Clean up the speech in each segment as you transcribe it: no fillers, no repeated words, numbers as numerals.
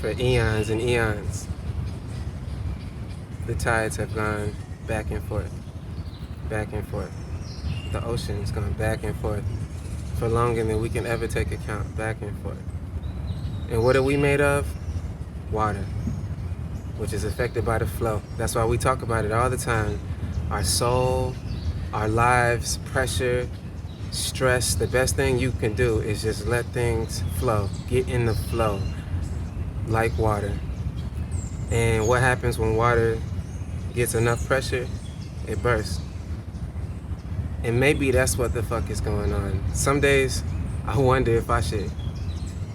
for eons and eons. The tides have gone back and forth, back and forth. The ocean's gone back and forth for longer than we can ever take account, back and forth. And what are we made of? Water, which is affected by the flow. That's why we talk about it all the time. Our soul, our lives, pressure, stress. The best thing you can do is just let things flow. Get in the flow, like water. And what happens when water gets enough pressure? It bursts. And maybe that's what the fuck is going on. Some days I wonder if I should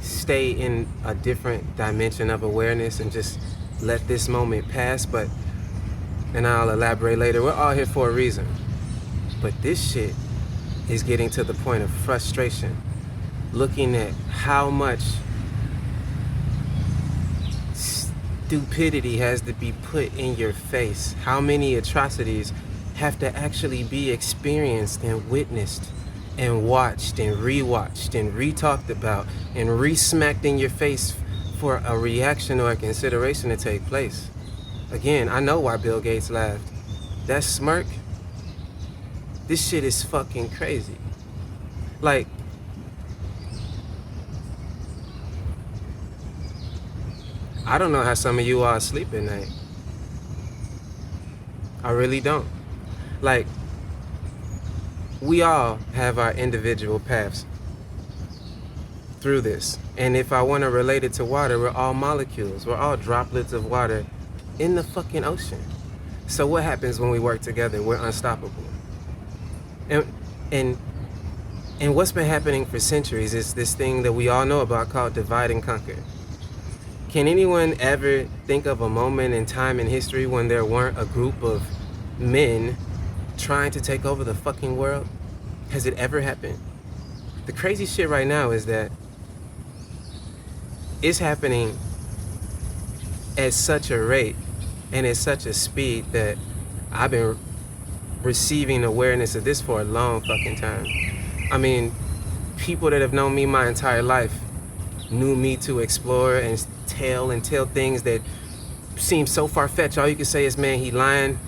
stay in a different dimension of awareness and just let this moment pass, and I'll elaborate later. We're all here for a reason. But this shit is getting to the point of frustration. Looking at how much stupidity has to be put in your face. How many atrocities have to actually be experienced and witnessed and watched and rewatched and re-talked about and re-smacked in your face for a reaction or a consideration to take place. Again, I know why Bill Gates laughed. That smirk, this shit is fucking crazy. Like, I don't know how some of you all sleep at night. I really don't. Like, we all have our individual paths through this. And if I want to relate it to water, we're all molecules. We're all droplets of water in the fucking ocean. So what happens when we work together? We're unstoppable. And what's been happening for centuries is this thing that we all know about called divide and conquer. Can anyone ever think of a moment in time in history when there weren't a group of men trying to take over the fucking world? Has it ever happened? The crazy shit right now is that it's happening at such a rate and at such a speed that I've been receiving awareness of this for a long fucking time. I mean, people that have known me my entire life knew me to explore and tell things that seem so far-fetched. All you can say is, man, he lying,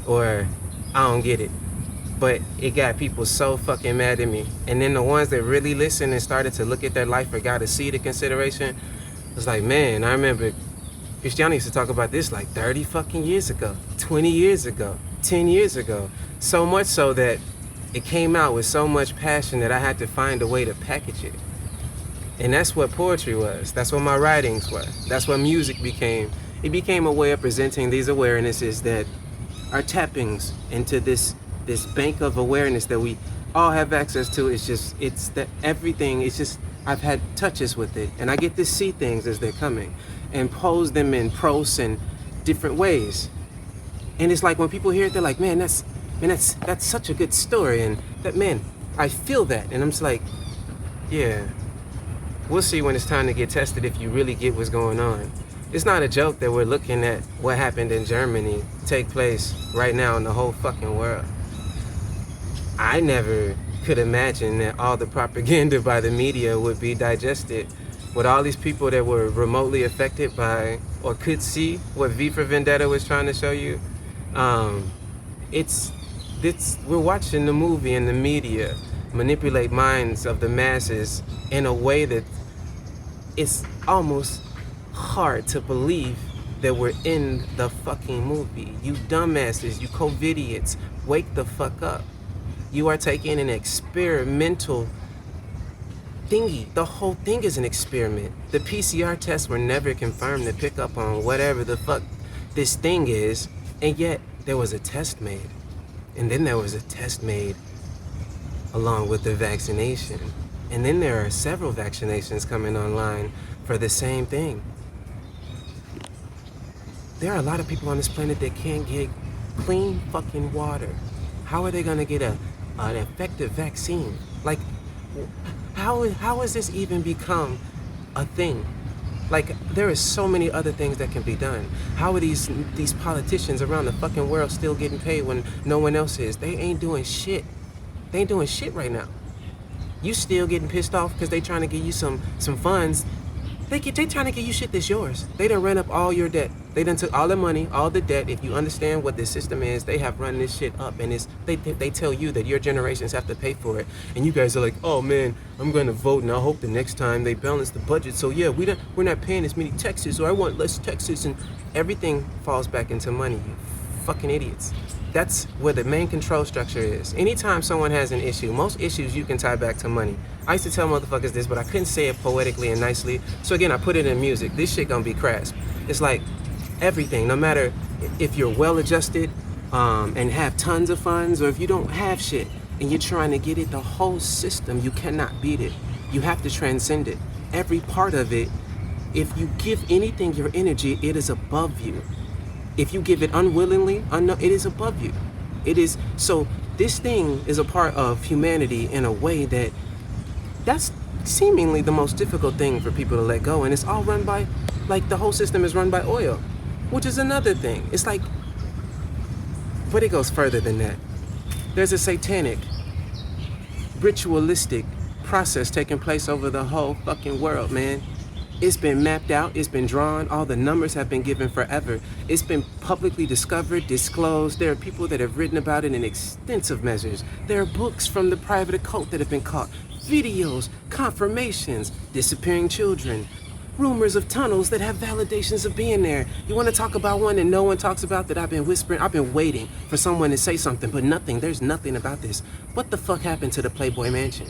or I don't get it. But it got people so fucking mad at me. And then the ones that really listened and started to look at their life or got a seed of consideration, was like, man, I remember Christiano used to talk about this like 30 fucking years ago, 20 years ago, 10 years ago. So much so that it came out with so much passion that I had to find a way to package it. And that's what poetry was. That's what my writings were. That's what music became. It became a way of presenting these awarenesses that are tappings into this bank of awareness that we all have access to. It's that everything, it's just, I've had touches with it, and I get to see things as they're coming and pose them in prose and different ways. And it's like when people hear it, they're like, man, that's such a good story, and that, man, I feel that. And I'm just like, yeah, we'll see when it's time to get tested if you really get what's going on. It's not a joke that we're looking at what happened in Germany take place right now in the whole fucking world. I never could imagine that all the propaganda by the media would be digested with all these people that were remotely affected by or could see what V for Vendetta was trying to show you. We're watching the movie and the media manipulate minds of the masses in a way that it's almost hard to believe that we're in the fucking movie. You dumbasses, you COVIDiots, wake the fuck up. You are taking an experimental thingy. The whole thing is an experiment. The PCR tests were never confirmed to pick up on whatever the fuck this thing is, and yet there was a test made. And then there was a test made along with the vaccination. And then there are several vaccinations coming online for the same thing. There are a lot of people on this planet that can't get clean fucking water. How are they gonna get an effective vaccine? Like, how has this even become a thing? Like, there is so many other things that can be done. How are these politicians around the fucking world still getting paid when no one else is? They ain't doing shit. They ain't doing shit right now. You still getting pissed off because they trying to give you some funds. They trying to give you shit that's yours. They done ran up all your debt. They done took all the money, all the debt. If you understand what this system is, they have run this shit up, and they tell you that your generations have to pay for it. And you guys are like, oh man, I'm going to vote, and I hope the next time they balance the budget. So yeah, we're not paying as many taxes, or I want less taxes, and everything falls back into money. You fucking idiots. That's where the main control structure is. Anytime someone has an issue, most issues you can tie back to money. I used to tell motherfuckers this, but I couldn't say it poetically and nicely. So again, I put it in music. This shit gonna be crass. It's like everything, no matter if you're well adjusted and have tons of funds, or if you don't have shit and you're trying to get it, the whole system, you cannot beat it. You have to transcend it. Every part of it, if you give anything your energy, it is above you. If you give it unwillingly, it is above you. It is. So this thing is a part of humanity in a way that's seemingly the most difficult thing for people to let go. And it's all run by, like, the whole system is run by oil, which is another thing. It's like, but it goes further than that. There's a satanic, ritualistic process taking place over the whole fucking world, man. It's been mapped out, it's been drawn, all the numbers have been given forever. It's been publicly discovered, disclosed. There are people that have written about it in extensive measures. There are books from the private occult that have been caught, videos, confirmations, disappearing children, rumors of tunnels that have validations of being there. You want to talk about one that no one talks about that I've been whispering? I've been waiting for someone to say something, but nothing. There's nothing about this. What the fuck happened to the Playboy Mansion?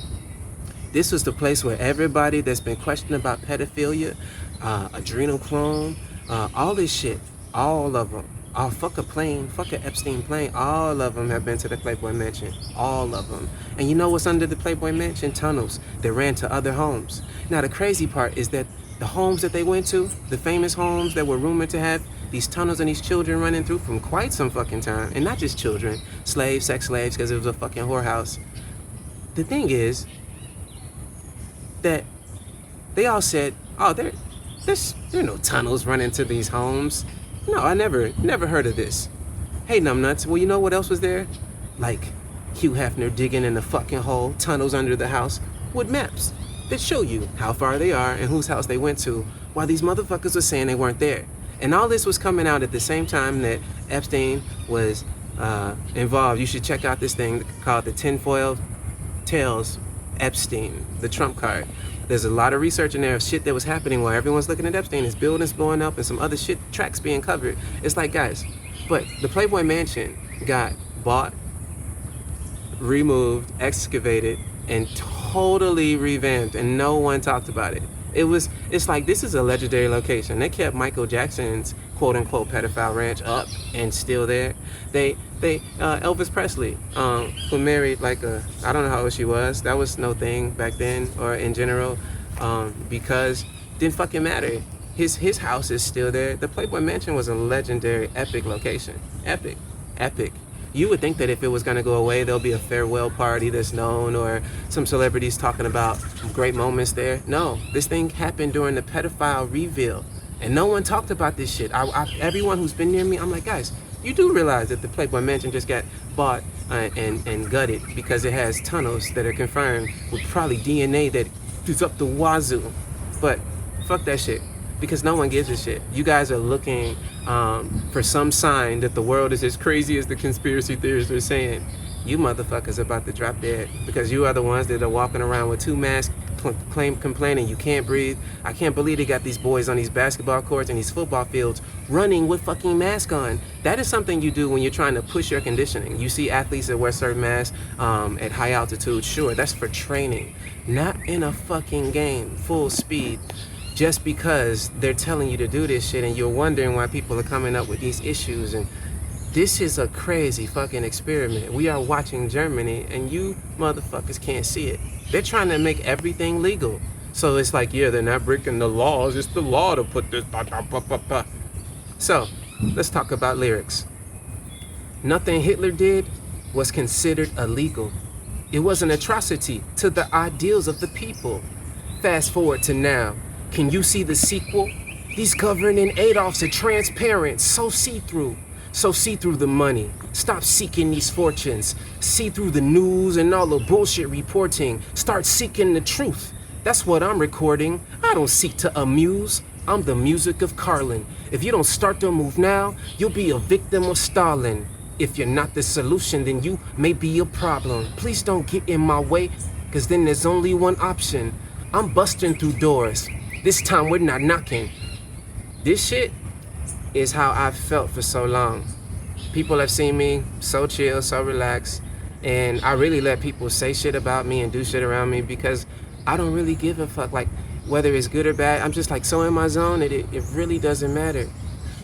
This was the place where everybody that's been questioned about pedophilia, adrenochrome, all this shit, all of them, fuck an Epstein plane, all of them have been to the Playboy Mansion, all of them. And you know what's under the Playboy Mansion? Tunnels that ran to other homes. Now the crazy part is that the homes that they went to, the famous homes that were rumored to have these tunnels and these children running through from quite some fucking time, and not just children, slaves, sex slaves, because it was a fucking whorehouse. The thing is that they all said, oh, there are no tunnels running to these homes. No, I never heard of this. Hey, numbnuts, well, you know what else was there? Like Hugh Hefner digging in the fucking hole, tunnels under the house, with maps that show you how far they are and whose house they went to, while these motherfuckers were saying they weren't there. And all this was coming out at the same time that Epstein was involved. You should check out this thing called the Tinfoil Tales Epstein, the Trump card. There's a lot of research in there of shit that was happening while everyone's looking at Epstein. His buildings blowing up and some other shit, tracks being covered. It's like, guys, but the Playboy Mansion got bought, removed, excavated, and totally revamped, and no one talked about it. It's like, this is a legendary location. They kept Michael Jackson's quote-unquote pedophile ranch up and still there. Elvis Presley, who married I don't know how old she was. That was no thing back then or in general, because it didn't fucking matter. His house is still there. The Playboy Mansion was a legendary, epic location. Epic. You would think that if it was going to go away, there'll be a farewell party that's known, or some celebrities talking about great moments there. No, this thing happened during the pedophile reveal, and no one talked about this shit. Everyone who's been near me, I'm like, guys, you do realize that the Playboy Mansion just got bought and gutted because it has tunnels that are confirmed with probably DNA that is up the wazoo. But fuck that shit, because no one gives a shit. You guys are looking for some sign that the world is as crazy as the conspiracy theorists are saying. You motherfuckers are about to drop dead, because you are the ones that are walking around with 2 masks, complaining you can't breathe. I can't believe they got these boys on these basketball courts and these football fields running with fucking masks on. That is something you do when you're trying to push your conditioning. You see athletes that wear certain masks at high altitude. Sure, that's for training, not in a fucking game full speed, just because they're telling you to do this shit, and you're wondering why people are coming up with these issues. And this is a crazy fucking experiment. We are watching Germany, and you motherfuckers can't see it. They're trying to make everything legal. So it's like, yeah, they're not breaking the laws. It's the law to put this. So let's talk about lyrics. Nothing Hitler did was considered illegal. It was an atrocity to the ideals of the people. Fast forward to now. Can you see the sequel? These governing Adolfs are transparent, so see-through. So see through the money. Stop seeking these fortunes. See through the news and all the bullshit reporting. Start seeking the truth. That's what I'm recording. I don't seek to amuse. I'm the music of Carlin. If you don't start to move now, you'll be a victim of Stalin. If you're not the solution, then you may be a problem. Please don't get in my way, cause then there's only one option. I'm busting through doors. This time we're not knocking. This shit is how I've felt for so long. People have seen me so chill, so relaxed, and I really let people say shit about me and do shit around me because I don't really give a fuck, like, whether it's good or bad. I'm just like so in my zone that it really doesn't matter.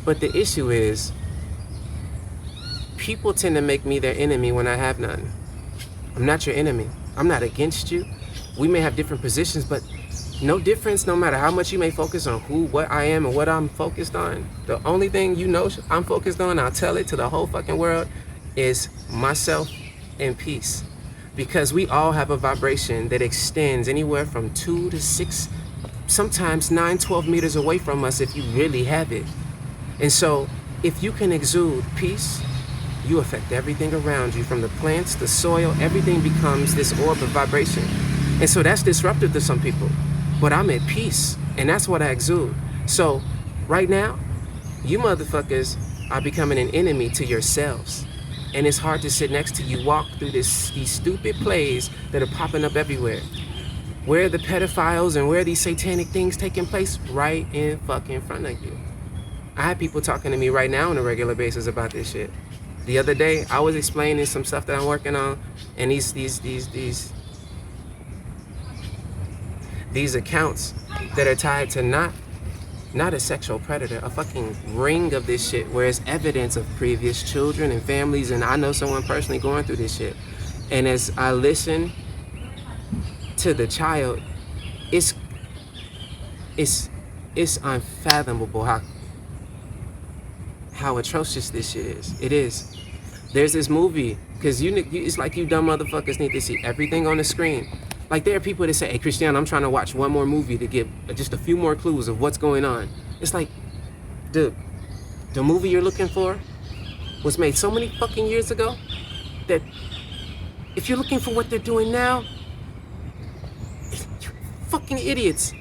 But the issue is, people tend to make me their enemy when I have none. I'm not your enemy. I'm not against you. We may have different positions, but no difference, no matter how much you may focus on what I am and what I'm focused on. The only thing you know I'm focused on, I'll tell it to the whole fucking world, is myself and peace. Because we all have a vibration that extends anywhere from 2 to 6, sometimes 9, 12 meters away from us if you really have it. And so if you can exude peace, you affect everything around you, from the plants, the soil, everything becomes this orb of vibration. And so that's disruptive to some people. But I'm at peace, and that's what I exude. So right now, you motherfuckers are becoming an enemy to yourselves. And it's hard to sit next to you, walk through these stupid plays that are popping up everywhere. Where are the pedophiles and where are these satanic things taking place? Right in fucking front of you. I have people talking to me right now on a regular basis about this shit. The other day, I was explaining some stuff that I'm working on, and these accounts that are tied to not a sexual predator, a fucking ring of this shit, where it's evidence of previous children and families, and I know someone personally going through this shit. And as I listen to the child, it's unfathomable how atrocious this shit is. It is. There's this movie, because it's like you dumb motherfuckers need to see everything on the screen. Like, there are people that say, hey, Christiano, I'm trying to watch one more movie to get just a few more clues of what's going on. It's like, dude, the movie you're looking for was made so many fucking years ago that if you're looking for what they're doing now, you're fucking idiots.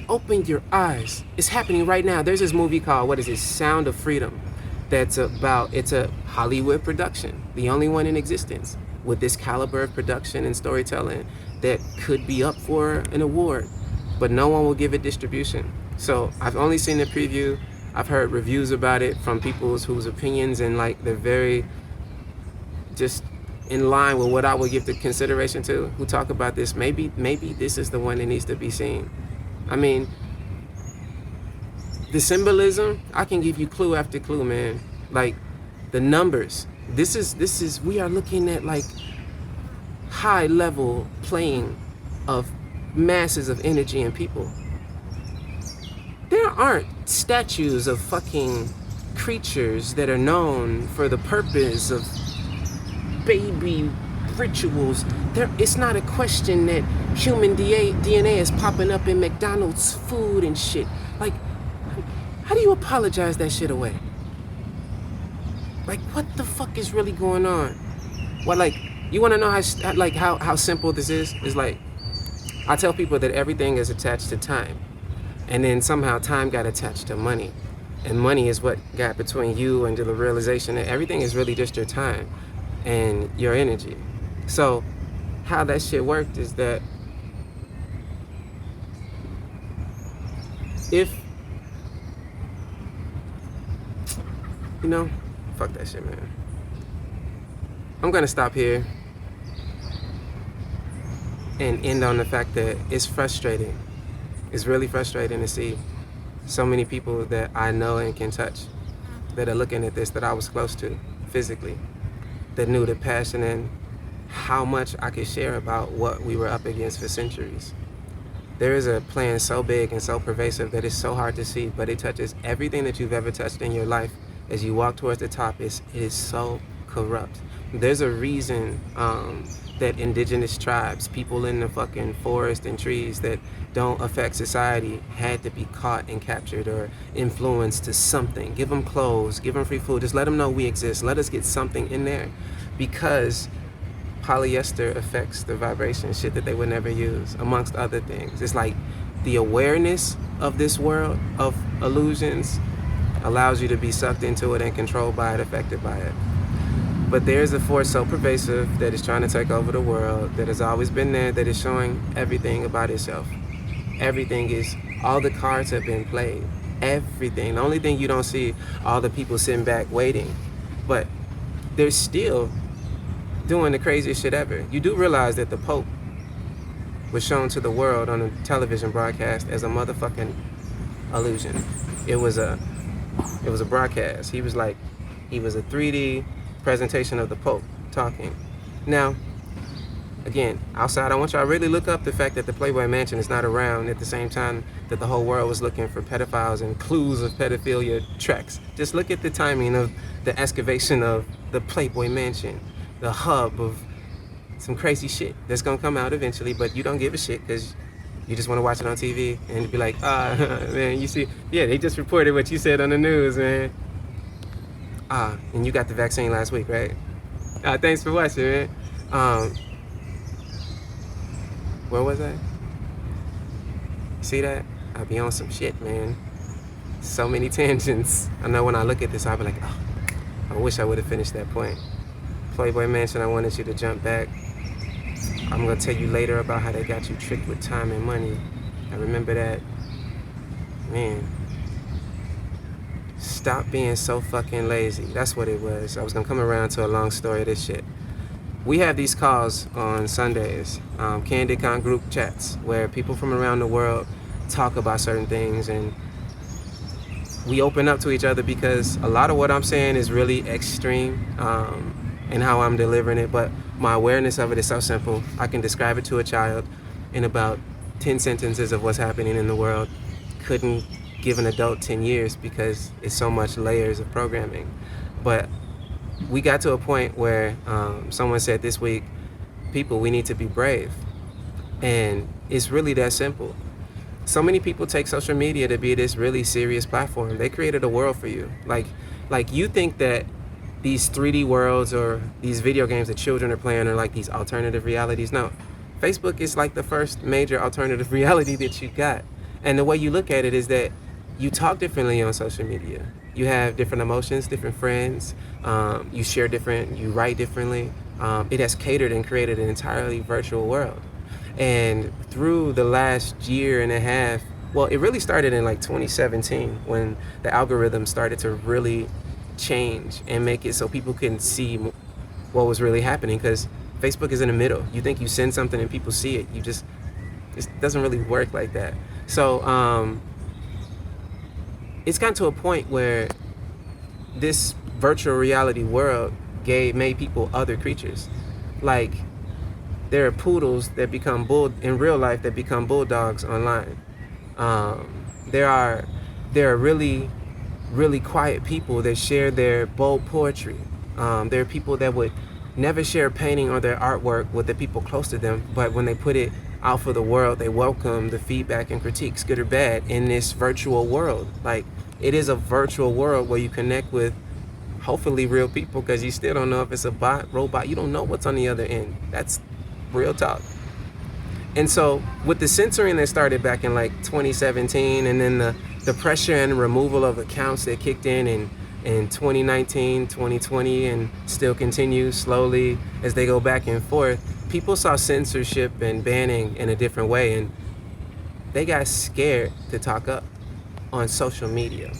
Open your eyes. It's happening right now. There's this movie called, Sound of Freedom. It's a Hollywood production, the only one in existence with this caliber of production and storytelling that could be up for an award, but no one will give it distribution. So I've only seen the preview. I've heard reviews about it from people whose opinions and like they're very just in line with what I would give the consideration to, who talk about this. Maybe this is the one that needs to be seen. I mean, the symbolism, I can give you clue after clue, man. Like the numbers. We are looking at like high level playing of masses of energy and people. There aren't statues of fucking creatures that are known for the purpose of baby rituals. It's not a question that human DNA is popping up in McDonald's food and shit. Like, how do you apologize that shit away? Like, what the fuck is really going on? What, like, you want to know how simple this is? It's like, I tell people that everything is attached to time. And then somehow time got attached to money. And money is what got between you and the realization that everything is really just your time and your energy. So how that shit worked is that if, fuck that shit, man. I'm gonna stop here and end on the fact that it's frustrating. It's really frustrating to see so many people that I know and can touch that are looking at this that I was close to physically, that knew the passion and how much I could share about what we were up against for centuries. There is a plan so big and so pervasive that it's so hard to see, but it touches everything that you've ever touched in your life. As you walk towards the top, it is so corrupt. There's a reason that indigenous tribes, people in the fucking forest and trees that don't affect society, had to be caught and captured or influenced to something. Give them clothes, give them free food, just let them know we exist. Let us get something in there, because polyester affects the vibration, shit that they would never use, amongst other things. It's like the awareness of this world of illusions allows you to be sucked into it and controlled by it, affected by it. But there's a force so pervasive that is trying to take over the world, that has always been there, that is showing everything about itself. Everything is, all the cards have been played. Everything. The only thing you don't see, all the people sitting back waiting. But they're still doing the craziest shit ever. You do realize that the Pope was shown to the world on a television broadcast as a motherfucking illusion. It was a broadcast. He was a 3D presentation of the Pope talking. Now, again, outside, I want y'all to really look up the fact that the Playboy Mansion is not around at the same time that the whole world was looking for pedophiles and clues of pedophilia tracks. Just look at the timing of the excavation of the Playboy Mansion, the hub of some crazy shit that's gonna come out eventually, but you don't give a shit because you just want to watch it on TV and be like, man, you see, yeah, they just reported what you said on the news, man. And you got the vaccine last week, right? Thanks for watching, man. Where was I? See that? I be on some shit, man. So many tangents. I know when I look at this, I'll be like, oh, I wish I would have finished that point. Playboy Mansion, I wanted you to jump back. I'm gonna tell you later about how they got you tricked with time and money. I remember that. Man. Stop being so fucking lazy. That's what it was. I was gonna come around to a long story of this shit. We have these calls on Sundays, CandidCon group chats, where people from around the world talk about certain things, and we open up to each other because a lot of what I'm saying is really extreme in how I'm delivering it, but my awareness of it is so simple. I can describe it to a child in about 10 sentences of what's happening in the world. Couldn't give an adult 10 years because it's so much layers of programming. But we got to a point where someone said this week, people, we need to be brave. And it's really that simple. So many people take social media to be this really serious platform. They created a world for you. Like you think that these 3D worlds or these video games that children are playing are like these alternative realities. No, Facebook is like the first major alternative reality that you got. And the way you look at it is that you talk differently on social media. You have different emotions, different friends, you share different, you write differently. It has catered and created an entirely virtual world. And through the last year and a half, well, it really started in like 2017 when the algorithm started to really change and make it so people can see what was really happening, because Facebook is in the middle. You think you send something and people see it. It doesn't really work like that. So it's gotten to a point where this virtual reality world made people other creatures. Like, there are poodles that become in real life that become bulldogs online. There are really, really quiet people that share their bold poetry. There are people that would never share a painting or their artwork with the people close to them, but when they put it out for the world, they welcome the feedback and critiques, good or bad, in this virtual world. Like, it is a virtual world where you connect with hopefully real people, because you still don't know if it's a bot, robot. You don't know what's on the other end. That's real talk. And so with the censoring that started back in like 2017, and then the pressure and removal of accounts that kicked in 2019, 2020, and still continues slowly as they go back and forth, people saw censorship and banning in a different way, and they got scared to talk up on social media.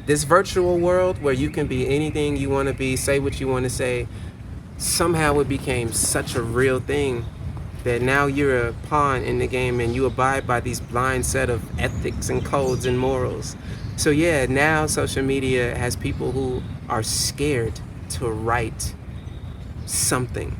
This virtual world where you can be anything you want to be, say what you want to say, somehow it became such a real thing that now you're a pawn in the game and you abide by these blind set of ethics and codes and morals. So yeah, now social media has people who are scared to write something.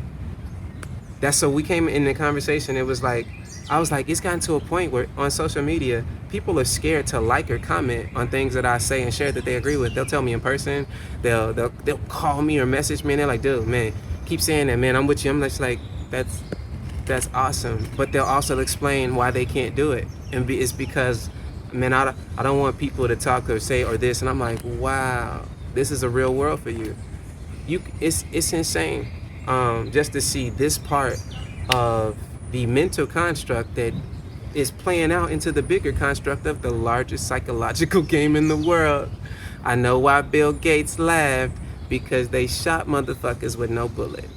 So we came in the conversation, I was like, it's gotten to a point where on social media, people are scared to like or comment on things that I say and share that they agree with. They'll tell me in person, they'll call me or message me, and they're like, dude, man, keep saying that, man, I'm with you. I'm just like, that's awesome. But they'll also explain why they can't do it. And it's because, man, I don't want people to talk or say or this. And I'm like, wow, this is a real world for you. It's insane. just to see this part of the mental construct that is playing out into the bigger construct of the largest psychological game in the world. I know why Bill Gates laughed, because they shot motherfuckers with no bullet.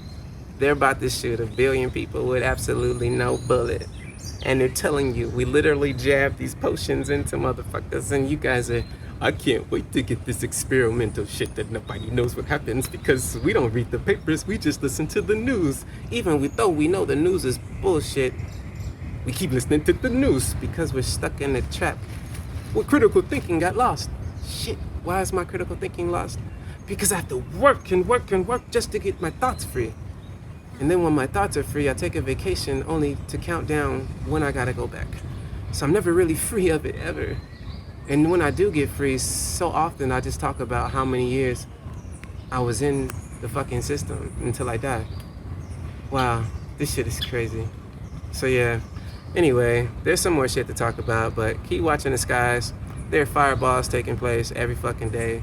They're about to shoot 1 billion people with absolutely no bullet. And they're telling you, we literally jab these potions into motherfuckers, and you guys are, I can't wait to get this experimental shit that nobody knows what happens because we don't read the papers, we just listen to the news. Even though we know the news is bullshit, we keep listening to the news because we're stuck in a trap where critical thinking got lost. Shit, why is my critical thinking lost? Because I have to work and work and work just to get my thoughts free. And then when my thoughts are free, I take a vacation only to count down when I gotta go back. So I'm never really free of it ever. And when I do get free, so often I just talk about how many years I was in the fucking system until I die. Wow, this shit is crazy. So yeah, anyway, there's some more shit to talk about, but keep watching the skies. There are fireballs taking place every fucking day.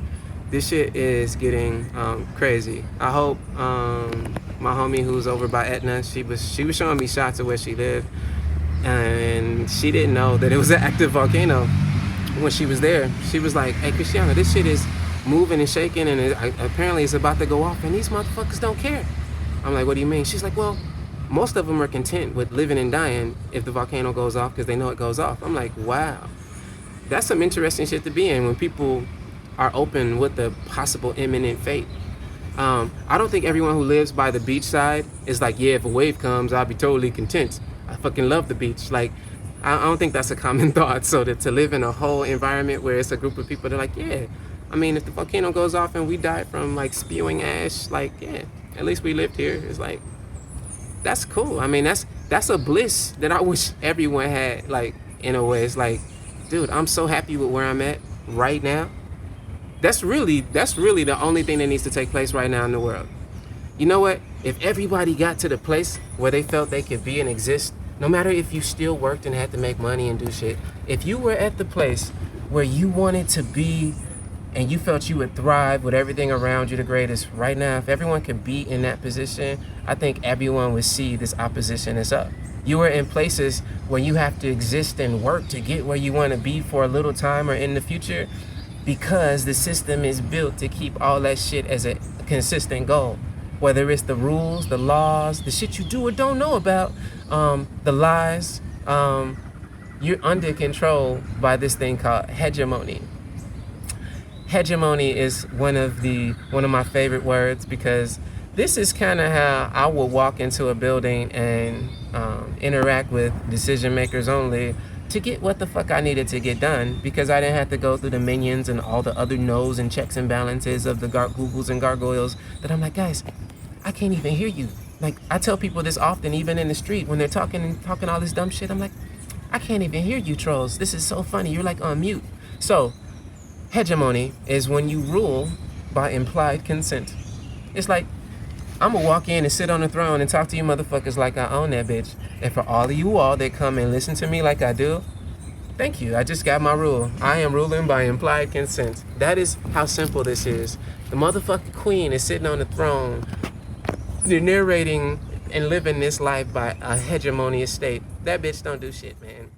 This shit is getting crazy. I hope my homie who's over by Etna, she was showing me shots of where she lived, and she didn't know that it was an active volcano. When she was there, she was like, hey Christiano, this shit is moving and shaking, and apparently it's about to go off, and these motherfuckers don't care. I'm like, what do you mean? She's like, well, most of them are content with living and dying if the volcano goes off because they know it goes off. I'm like, wow, that's some interesting shit to be in when people are open with the possible imminent fate. I don't think everyone who lives by the beach side is like, yeah, if a wave comes, I'll be totally content. I fucking love the beach. Like, I don't think that's a common thought. So to live in a whole environment where it's a group of people that are like, yeah, I mean, if the volcano goes off and we die from like spewing ash, like, yeah, at least we lived here. It's like, that's cool. I mean, that's a bliss that I wish everyone had, like, in a way. It's like, dude, I'm so happy with where I'm at right now. That's really the only thing that needs to take place right now in the world. You know what? If everybody got to the place where they felt they could be and exist, no matter if you still worked and had to make money and do shit, if you were at the place where you wanted to be and you felt you would thrive with everything around you the greatest right now, if everyone could be in that position, I think everyone would see this opposition as up. You are in places where you have to exist and work to get where you want to be for a little time or in the future, because the system is built to keep all that shit as a consistent goal. Whether it's the rules, the laws, the shit you do or don't know about, the lies, you're under control by this thing called hegemony. Hegemony is one of my favorite words, because this is kind of how I would walk into a building and interact with decision makers only to get what the fuck I needed to get done, because I didn't have to go through the minions and all the other no's and checks and balances of the Googles and gargoyles that I'm like, guys, I can't even hear you. Like, I tell people this often, even in the street, when they're talking all this dumb shit, I'm like, I can't even hear you trolls. This is so funny. You're like on mute. So, hegemony is when you rule by implied consent. It's like, I'm gonna walk in and sit on the throne and talk to you motherfuckers like I own that bitch. And for all of you all that come and listen to me like I do, thank you. I just got my rule. I am ruling by implied consent. That is how simple this is. The motherfucking queen is sitting on the throne. They're narrating and living this life by a hegemonious state. That bitch don't do shit, man.